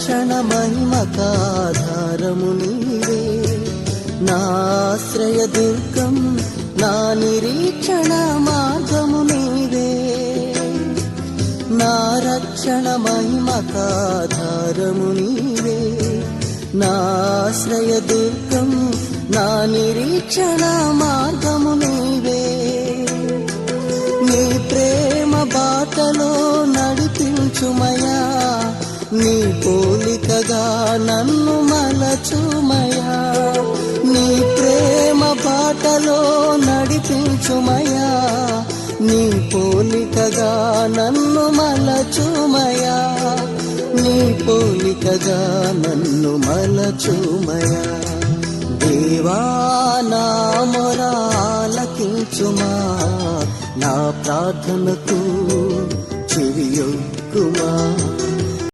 రక్షణ మహిమకాధారము నీవే, నా ఆశ్రయ దుర్గం, నా నిరీక్షణ మార్గము నీవే. నా రక్షణ మహిమకాధారము నీవే, నా ఆశ్రయ దుర్గం, నా నిరీక్షణ మార్గము నీవే. నీ ప్రేమ బాటలో నడిపించుమయా, నీ పోలికగా నన్ను మలచుమయా. నీ ప్రేమ బాటలో నడిపించుమయా, నీ పోలికగా నన్ను మలచుమయా. నీ పోలికగా నన్ను మలచుమయా. దేవా నా మొర ఆలకించుమా, నా ప్రార్థనకు చెవియొగ్గుమా.